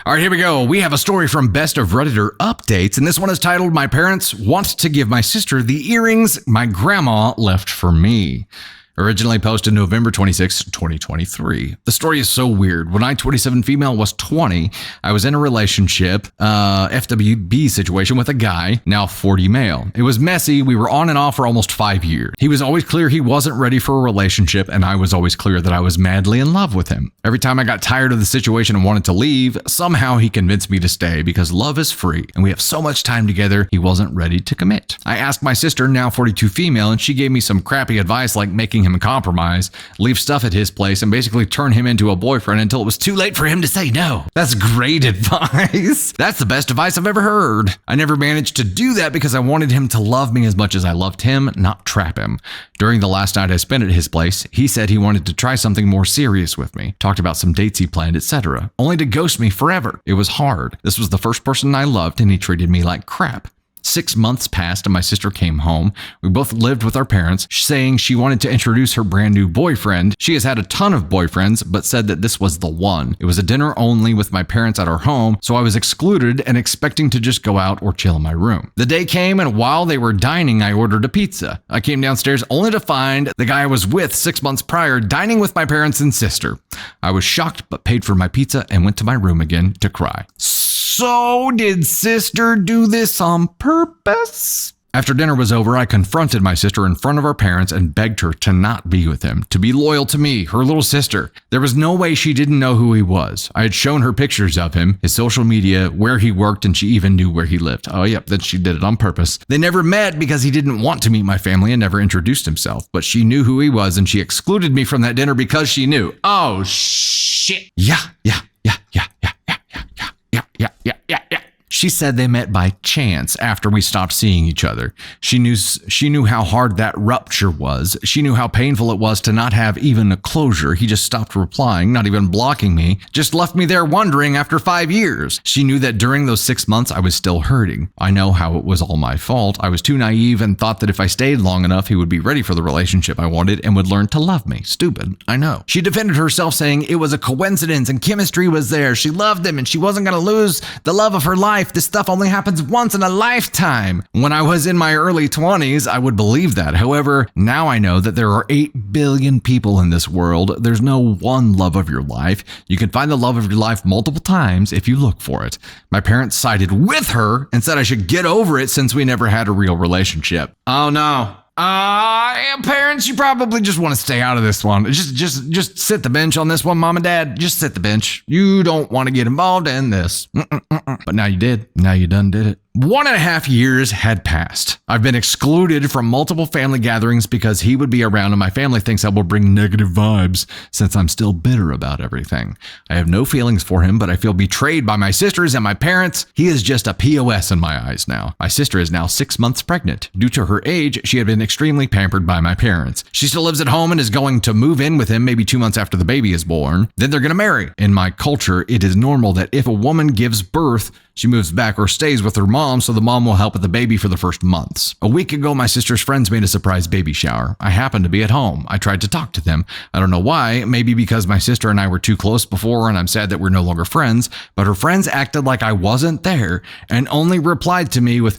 All right, here we go. We have a story from Best of Redditor Updates, and this one is titled, My Parents Want to Give My Sister the Earrings My Grandma Left for Me. Originally posted November 26, 2023. The story is so weird. When I, 27 female, was 20, I was in a relationship, FWB situation with a guy, now 40 male. It was messy. We were on and off for almost 5 years. He was always clear he wasn't ready for a relationship, and I was always clear that I was madly in love with him. Every time I got tired of the situation and wanted to leave, somehow he convinced me to stay because love is free, and we have so much time together, he wasn't ready to commit. I asked my sister, now 42 female, and she gave me some crappy advice like making him a compromise, leave stuff at his place, and basically turn him into a boyfriend until it was too late for him to say no. That's great advice. That's the best advice I've ever heard. I never managed to do that because I wanted him to love me as much as I loved him, not trap him. During the last night I spent at his place, he said he wanted to try something more serious with me, talked about some dates he planned, etc., only to ghost me forever. It was hard. This was the first person I loved, and he treated me like crap. 6 months passed and my sister came home. We both lived with our parents, saying she wanted to introduce her brand new boyfriend. She has had a ton of boyfriends, but said that this was the one. It was a dinner only with my parents at our home, so I was excluded and expecting to just go out or chill in my room. The day came, and while they were dining, I ordered a pizza. I came downstairs only to find the guy I was with 6 months prior dining with my parents and sister. I was shocked, but paid for my pizza and went to my room again to cry. So, did sister do this on purpose? After dinner was over, I confronted my sister in front of our parents and begged her to not be with him, to be loyal to me, her little sister. There was no way she didn't know who he was. I had shown her pictures of him, his social media, where he worked, and she even knew where he lived. Oh, yep, then she did it on purpose. They never met because he didn't want to meet my family and never introduced himself, but she knew who he was, and she excluded me from that dinner because she knew. Oh, shit. Yeah. She said they met by chance after we stopped seeing each other. She knew how hard that rupture was. She knew how painful it was to not have even a closure. He just stopped replying, not even blocking me, just left me there wondering after 5 years. She knew that during those 6 months I was still hurting. I know how it was all my fault. I was too naive and thought that if I stayed long enough, he would be ready for the relationship I wanted and would learn to love me. Stupid, I know. She defended herself saying it was a coincidence and chemistry was there. She loved him and she wasn't going to lose the love of her life. This stuff only happens once in a lifetime. When I was in my early 20s, I would believe that. However, now I know that there are 8 billion people in this world. There's no one love of your life. You can find the love of your life multiple times if you look for it. My parents sided with her and said I should get over it since we never had a real relationship. Oh no. Parents, you probably just want to stay out of this one. Just sit the bench on this one, mom and dad. Just sit the bench. You don't want to get involved in this. But now you did. Now you done did it. 1.5 years had passed. I've been excluded from multiple family gatherings because he would be around and my family thinks I will bring negative vibes since I'm still bitter about everything. I have no feelings for him, but I feel betrayed by my sisters and my parents. He is just a POS in my eyes now. My sister is now 6 months pregnant. Due to her age, she had been extremely pampered by my parents. She still lives at home and is going to move in with him maybe 2 months after the baby is born. Then they're going to marry. In my culture, it is normal that if a woman gives birth, she moves back or stays with her mom so the mom will help with the baby for the first months. A week ago, my sister's friends made a surprise baby shower. I happened to be at home. I tried to talk to them. I don't know why, maybe because my sister and I were too close before and I'm sad that we're no longer friends, but her friends acted like I wasn't there and only replied to me with,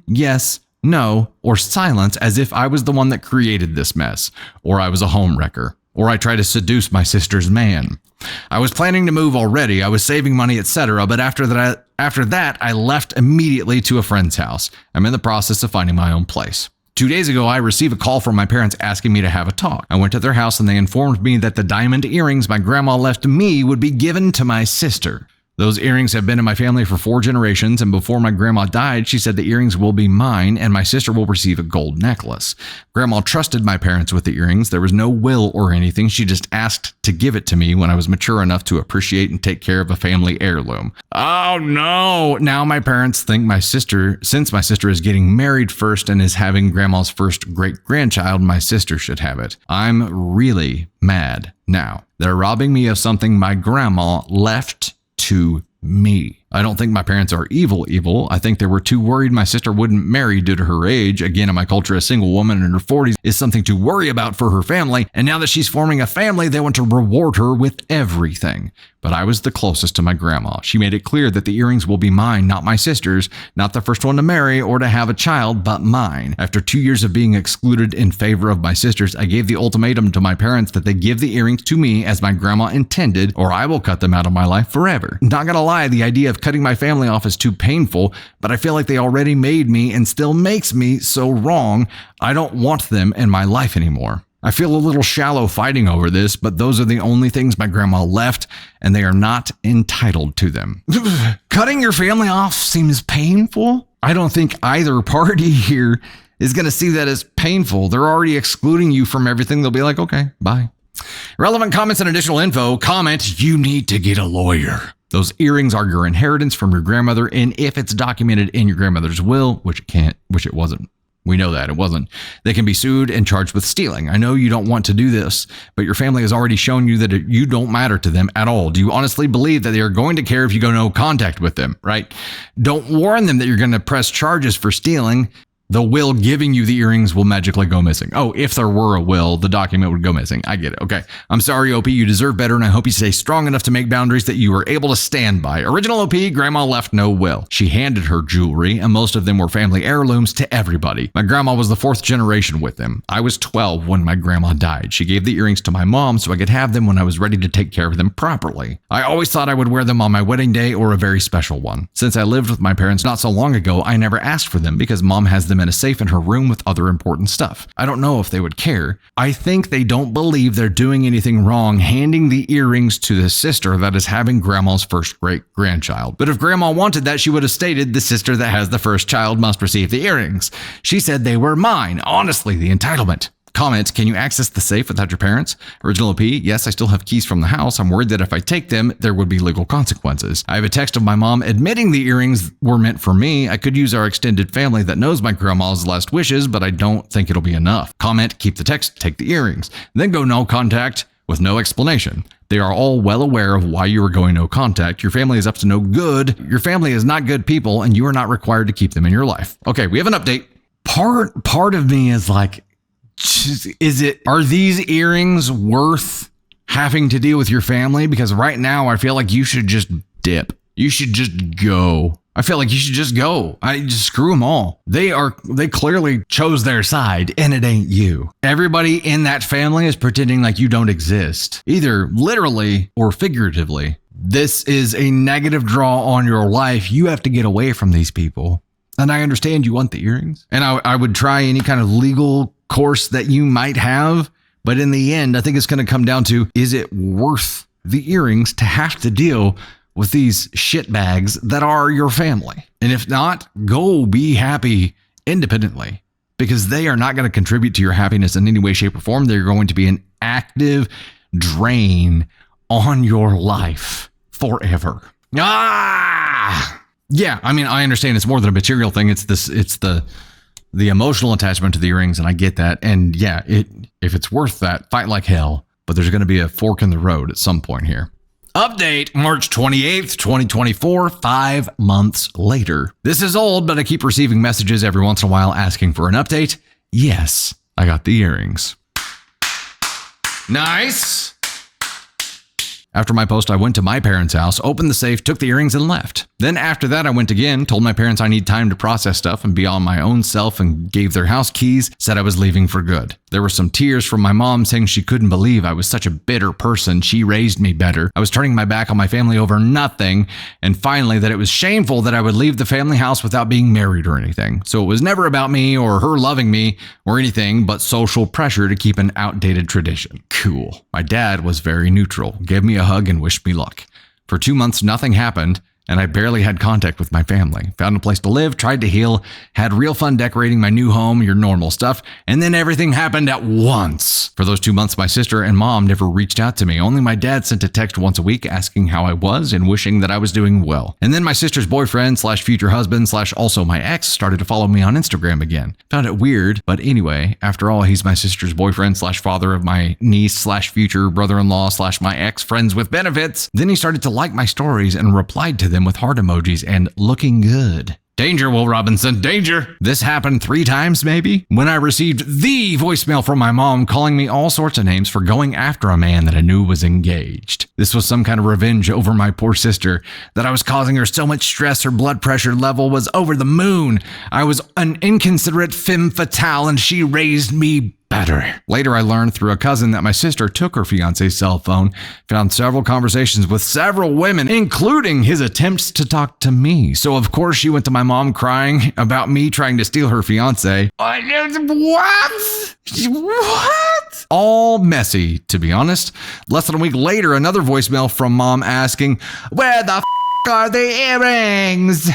yes, no, or silence as if I was the one that created this mess, or I was a home wrecker, or I tried to seduce my sister's man. I was planning to move already. I was saving money, etc. But after that, I left immediately to a friend's house. I'm in the process of finding my own place. 2 days ago, I received a call from my parents asking me to have a talk. I went to their house and they informed me that the diamond earrings my grandma left me would be given to my sister. Those earrings have been in my family for 4 generations, and before my grandma died, she said the earrings will be mine and my sister will receive a gold necklace. Grandma trusted my parents with the earrings. There was no will or anything. She just asked to give it to me when I was mature enough to appreciate and take care of a family heirloom. Oh no! Now my parents think since my sister is getting married first and is having grandma's first great-grandchild, my sister should have it. I'm really mad now. They're robbing me of something my grandma left to me. I don't think my parents are evil. I think they were too worried my sister wouldn't marry due to her age. Again, in my culture, a single woman in her 40s is something to worry about for her family. And now that she's forming a family, they want to reward her with everything. But I was the closest to my grandma. She made it clear that the earrings will be mine, not my sister's, not the first one to marry or to have a child, but mine. After 2 years of being excluded in favor of my sister's, I gave the ultimatum to my parents that they give the earrings to me as my grandma intended, or I will cut them out of my life forever. Not gonna lie, the idea of cutting my family off is too painful, but I feel like they already made me and still makes me so wrong. I don't want them in my life anymore. I feel a little shallow fighting over this, but those are the only things my grandma left, and they are not entitled to them. Cutting your family off seems painful. I don't think either party here is going to see that as painful. They're already excluding you from everything. They'll be like, okay, bye. Relevant comments and additional info. Comment, you need to get a lawyer. Those earrings are your inheritance from your grandmother, and if it's documented in your grandmother's will, which it wasn't. We know that it wasn't. They can be sued and charged with stealing. I know you don't want to do this, but your family has already shown you that you don't matter to them at all. Do you honestly believe that they are going to care if you go no contact with them, right? Don't warn them that you're going to press charges for stealing. The will giving you the earrings will magically go missing. Oh, if there were a will, the document would go missing. I get it. Okay. I'm sorry, OP. You deserve better, and I hope you stay strong enough to make boundaries that you are able to stand by. Original OP, Grandma left no will. She handed her jewelry, and most of them were family heirlooms to everybody. My grandma was the 4th generation with them. I was 12 when my grandma died. She gave the earrings to my mom so I could have them when I was ready to take care of them properly. I always thought I would wear them on my wedding day or a very special one. Since I lived with my parents not so long ago, I never asked for them because mom has them in a safe in her room with other important stuff. I don't know if they would care. I think they don't believe they're doing anything wrong handing the earrings to the sister that is having grandma's first great-grandchild. But if grandma wanted that, she would have stated the sister that has the first child must receive the earrings. She said they were mine. Honestly, the entitlement. Comment, can you access the safe without your parents? Original OP, yes, I still have keys from the house. I'm worried that if I take them, there would be legal consequences. I have a text of my mom admitting the earrings were meant for me. I could use our extended family that knows my grandma's last wishes, but I don't think it'll be enough. Comment, keep the text, take the earrings. Then go no contact with no explanation. They are all well aware of why you are going no contact. Your family is up to no good. Your family is not good people, and you are not required to keep them in your life. Okay, we have an update. Part of me is like, are these earrings worth having to deal with your family? Because right now I feel like you should just dip. You should just go. I feel like you should just go. I just screw them all. They clearly chose their side, and it ain't you. Everybody in that family is pretending like you don't exist, either literally or figuratively. This is a negative draw on your life. You have to get away from these people. And I understand you want the earrings, and I would try any kind of legal course that you might have, but in the end, I think it's going to come down to, is it worth the earrings to have to deal with these shitbags that are your family? And if not, go be happy independently, because they are not going to contribute to your happiness in any way, shape, or form. They're going to be an active drain on your life forever. Yeah, I mean, I understand it's more than a material thing. It's the emotional attachment to the earrings, and I get that. And yeah, if it's worth that, fight like hell. But there's going to be a fork in the road at some point here. Update, March 28th, 2024, 5 months later. This is old, but I keep receiving messages every once in a while asking for an update. Yes, I got the earrings. Nice. After my post, I went to my parents' house, opened the safe, took the earrings, and left. Then after that, I went again, told my parents I need time to process stuff and be on my own self, and gave their house keys, said I was leaving for good. There were some tears from my mom saying she couldn't believe I was such a bitter person. She raised me better. I was turning my back on my family over nothing. And finally, that it was shameful that I would leave the family house without being married or anything. So it was never about me or her loving me or anything, but social pressure to keep an outdated tradition. Cool. My dad was very neutral, gave me a hug and wished me luck. For 2 months, nothing happened, and I barely had contact with my family. Found a place to live, tried to heal, had real fun decorating my new home, your normal stuff, and then everything happened at once. For those 2 months, my sister and mom never reached out to me. Only my dad sent a text once a week asking how I was and wishing that I was doing well. And then my sister's boyfriend / future husband / also my ex started to follow me on Instagram again. Found it weird, but anyway, after all, he's my sister's boyfriend / father of my niece / future brother-in-law / my ex, friends with benefits. Then he started to like my stories and replied to them with heart emojis and looking good. Danger, Will Robinson, danger. This happened 3 times, maybe, when I received the voicemail from my mom calling me all sorts of names for going after a man that I knew was engaged. This was some kind of revenge over my poor sister, that I was causing her so much stress her blood pressure level was over the moon. I was an inconsiderate femme fatale and she raised me better. Later, I learned through a cousin that my sister took her fiance's cell phone, found several conversations with several women, including his attempts to talk to me. So, of course, she went to my mom crying about me trying to steal her fiance. What? What? All messy, to be honest. Less than a week later, another voicemail from mom asking, "Where the are the earrings?"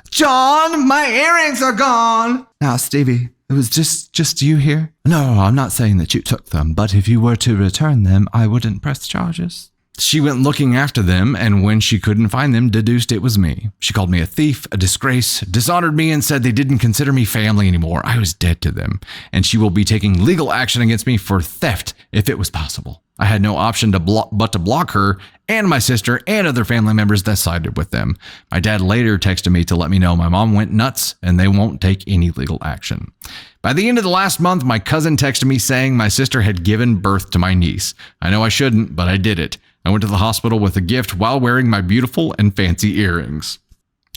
"John, my earrings are gone." "Now, Stevie, it was just you here?" "No, I'm not saying that you took them, but if you were to return them, I wouldn't press charges." She went looking after them, and when she couldn't find them, deduced it was me. She called me a thief, a disgrace, dishonored me, and said they didn't consider me family anymore. I was dead to them, and she will be taking legal action against me for theft if it was possible. I had no option but to block her and my sister and other family members that sided with them. My dad later texted me to let me know my mom went nuts and they won't take any legal action. By the end of the last month, my cousin texted me saying my sister had given birth to my niece. I know I shouldn't, but I did it. I went to the hospital with a gift while wearing my beautiful and fancy earrings.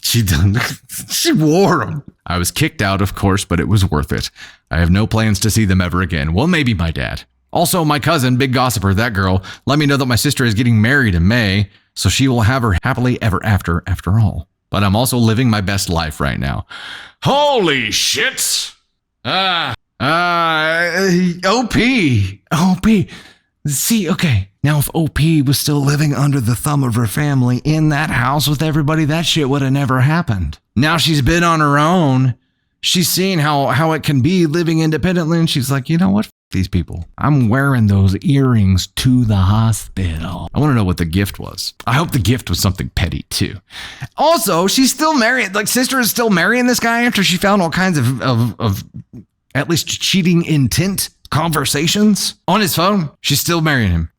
She wore them. I was kicked out, of course, but it was worth it. I have no plans to see them ever again. Well, maybe my dad. Also, my cousin, big gossiper, that girl, let me know that my sister is getting married in May, so she will have her happily ever after all. But I'm also living my best life right now. Holy shit! OP. See, okay, now if OP was still living under the thumb of her family in that house with everybody, that shit would have never happened. Now she's been on her own. She's seen how it can be living independently, and she's like, you know what? F these people. I'm wearing those earrings to the hospital. I want to know what the gift was. I hope the gift was something petty, too. Also, she's still married. Like, sister is still marrying this guy after she found all kinds of at least cheating intent conversations on his phone. She's still marrying him.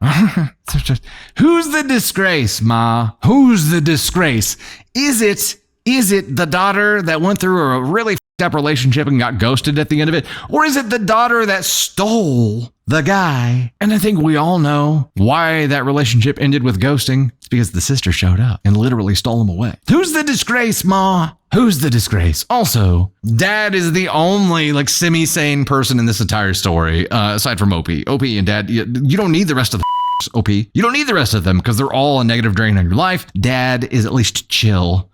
Who's the disgrace, Ma? Who's the disgrace? Is it the daughter that went through a really up relationship and got ghosted at the end of it? Or is it the daughter that stole the guy? And I think we all know why that relationship ended with ghosting. It's because the sister showed up and literally stole him away. Who's the disgrace, Ma? Who's the disgrace? Also, Dad is the only semi-sane person in this entire story, aside from OP. OP and Dad, you don't need the rest of the OP. You don't need the rest of them because they're all a negative drain on your life. Dad is at least chill.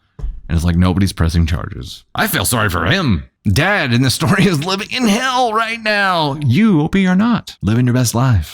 And it's like nobody's pressing charges. I feel sorry for him. Dad in the story is living in hell right now. You, OP, are not living your best life.